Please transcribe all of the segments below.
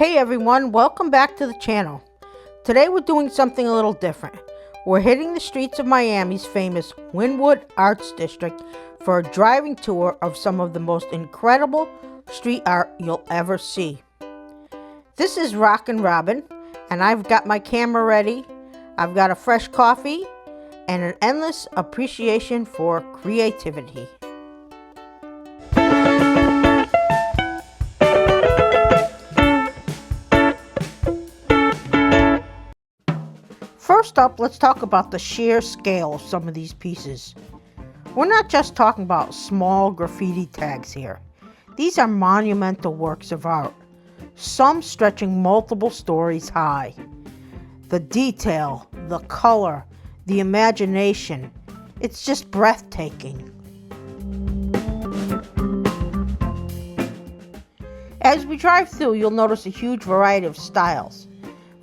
Hey everyone, welcome back to the channel. Today we're doing something a little different. We're hitting the streets of Miami's famous Wynwood Arts District for a driving tour of some of the most incredible street art you'll ever see. This is RockinRobin, and I've got my camera ready. I've got a fresh coffee and an endless appreciation for creativity. First up, let's talk about the sheer scale of some of these pieces. We're not just talking about small graffiti tags here. These are monumental works of art, some stretching multiple stories high. The detail, the color, the imagination, it's just breathtaking. As we drive through, you'll notice a huge variety of styles,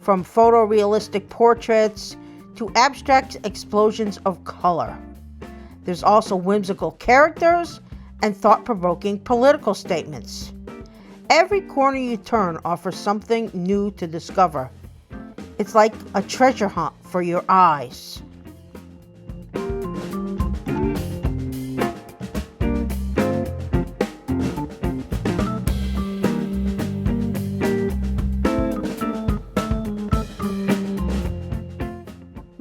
from photorealistic portraits to abstract explosions of color. There's also whimsical characters and thought-provoking political statements. Every corner you turn offers something new to discover. It's like a treasure hunt for your eyes.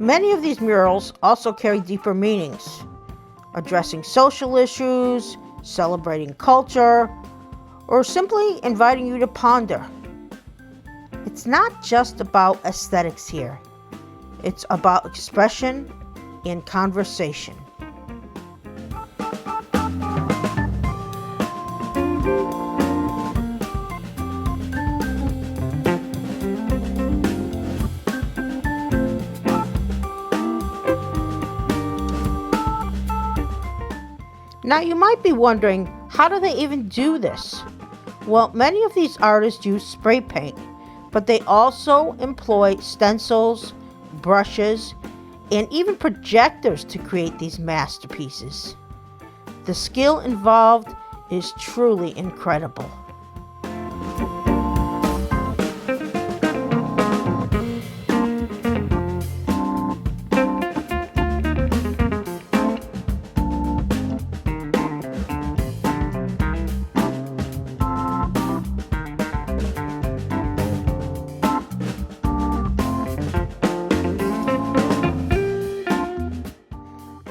Many of these murals also carry deeper meanings, addressing social issues, celebrating culture, or simply inviting you to ponder. It's not just about aesthetics here. It's about expression and conversation. Now you might be wondering, how do they even do this? Well, many of these artists use spray paint, but they also employ stencils, brushes, and even projectors to create these masterpieces. The skill involved is truly incredible.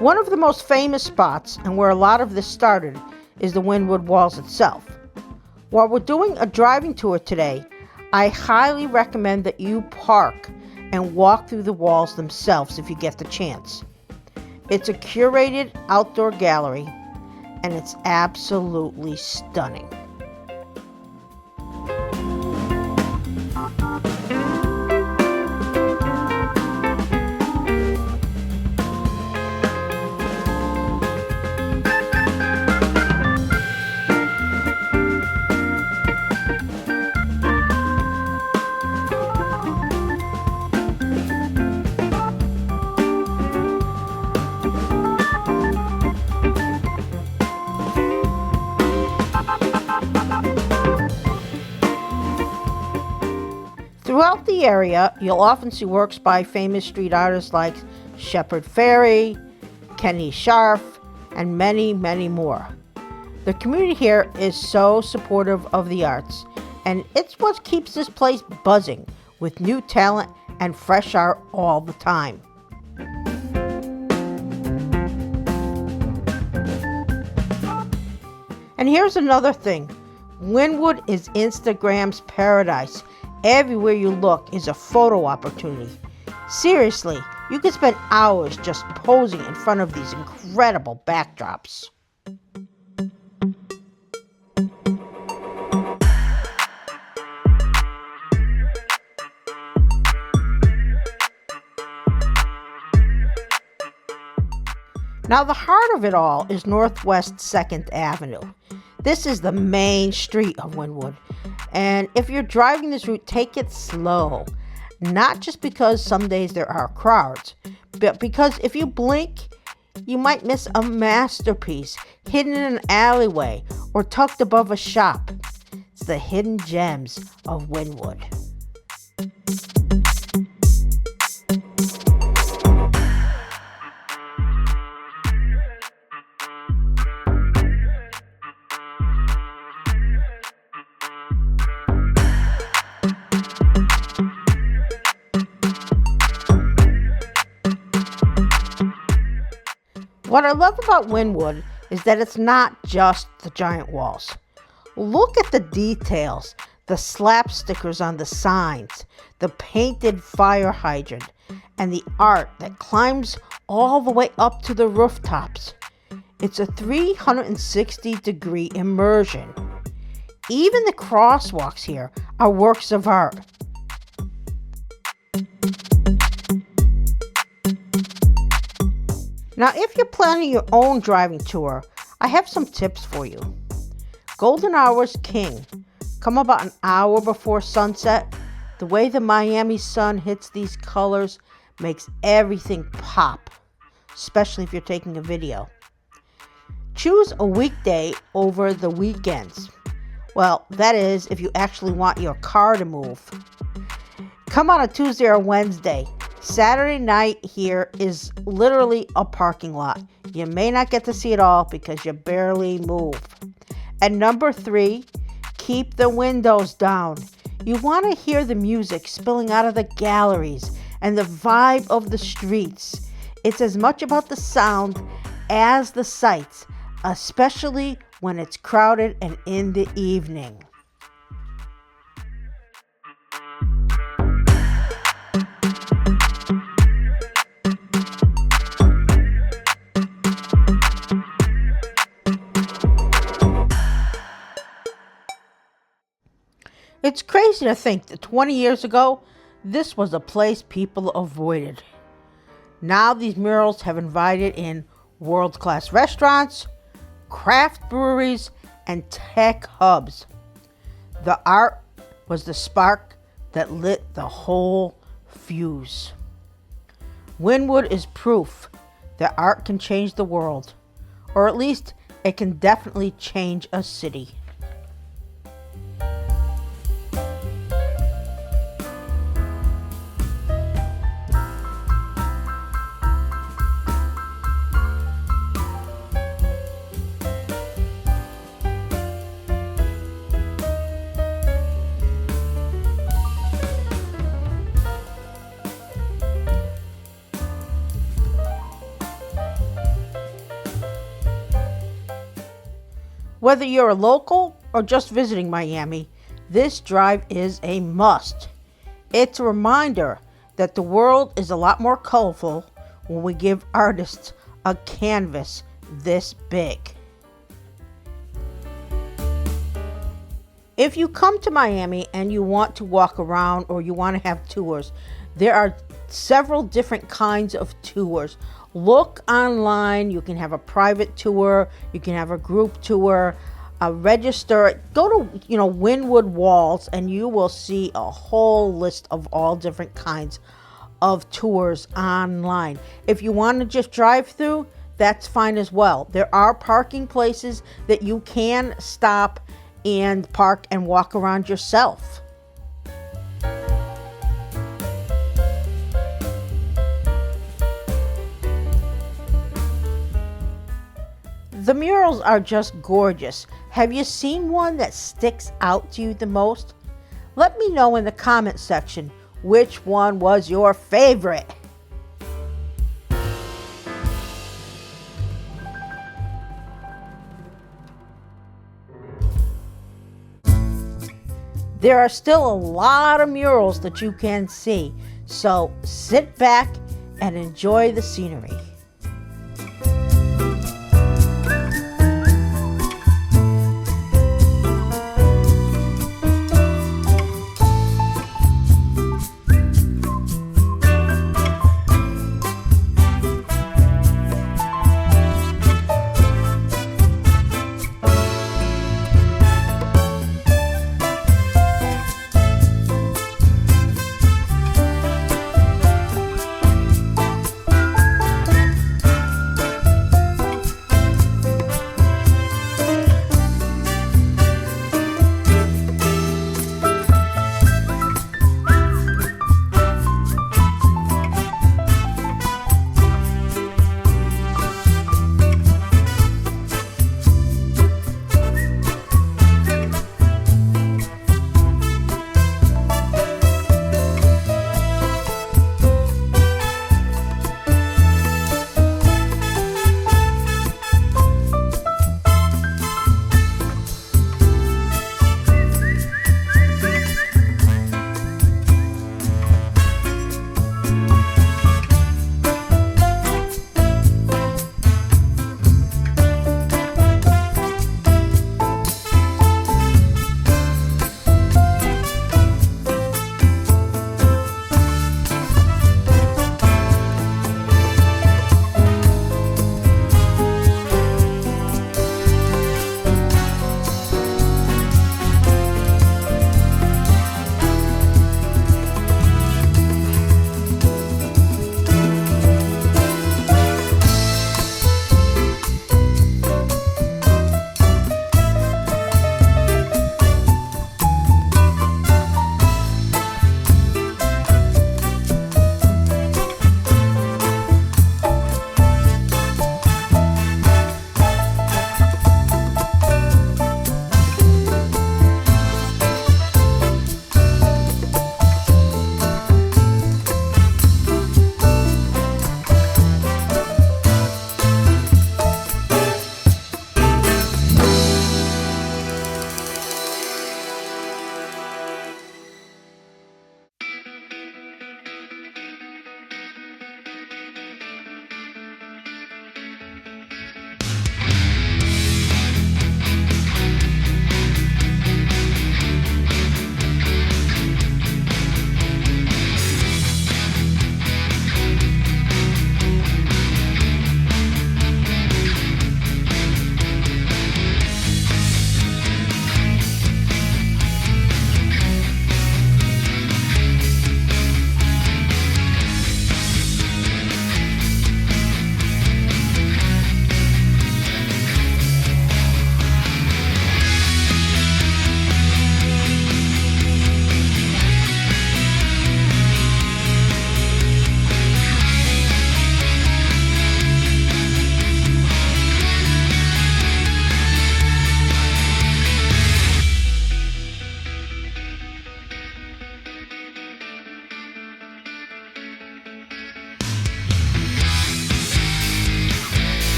One of the most famous spots, and where a lot of this started, is the Wynwood Walls itself. While we're doing a driving tour today, I highly recommend that you park and walk through the walls themselves if you get the chance. It's a curated outdoor gallery, and it's absolutely stunning. Throughout the area, you'll often see works by famous street artists like Shepard Fairey, Kenny Scharf, and many, many more. The community here is so supportive of the arts, and it's what keeps this place buzzing with new talent and fresh art all the time. And here's another thing. Wynwood is Instagram's paradise. Everywhere you look is a photo opportunity. Seriously, you can spend hours just posing in front of these incredible backdrops. Now, the heart of it all is Northwest 2nd Avenue. This is the main street of Wynwood. And if you're driving this route, take it slow. Not just because some days there are crowds, but because if you blink, you might miss a masterpiece hidden in an alleyway or tucked above a shop. It's the hidden gems of Wynwood. What I love about Wynwood is that it's not just the giant walls. Look at the details, the slap stickers on the signs, the painted fire hydrant, and the art that climbs all the way up to the rooftops. It's a 360-degree immersion. Even the crosswalks here are works of art. Now, if you're planning your own driving tour, I have some tips for you. Golden hour's king. Come about an hour before sunset. The way the Miami sun hits these colors makes everything pop, especially if you're taking a video. Choose a weekday over the weekends. Well, that is if you actually want your car to move. Come on a Tuesday or Wednesday. Saturday night here is literally a parking lot. You may not get to see it all because you barely move. And number 3, keep the windows down. You want to hear the music spilling out of the galleries and the vibe of the streets. It's as much about the sound as the sights, especially when it's crowded and in the evening. It's crazy to think that 20 years ago, this was a place people avoided. Now these murals have invited in world-class restaurants, craft breweries, and tech hubs. The art was the spark that lit the whole fuse. Wynwood is proof that art can change the world, or at least it can definitely change a city. Whether you're a local or just visiting Miami, this drive is a must. It's a reminder that the world is a lot more colorful when we give artists a canvas this big. If you come to Miami and you want to walk around or you want to have tours, there are several different kinds of tours. Look online. You can have a private tour. You can have a group tour. Register. Go to Wynwood Walls, and you will see a whole list of all different kinds of tours online. If you want to just drive through, that's fine as well. There are parking places that you can stop and park and walk around yourself. The murals are just gorgeous. Have you seen one that sticks out to you the most? Let me know in the comment section which one was your favorite. There are still a lot of murals that you can see, so sit back and enjoy the scenery.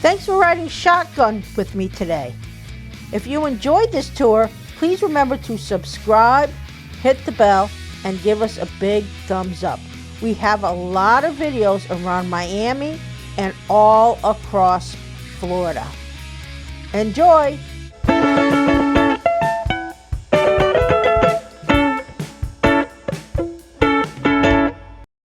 Thanks for riding shotgun with me today. If you enjoyed this tour, please remember to subscribe, hit the bell, and give us a big thumbs up. We have a lot of videos around Miami and all across Florida. Enjoy!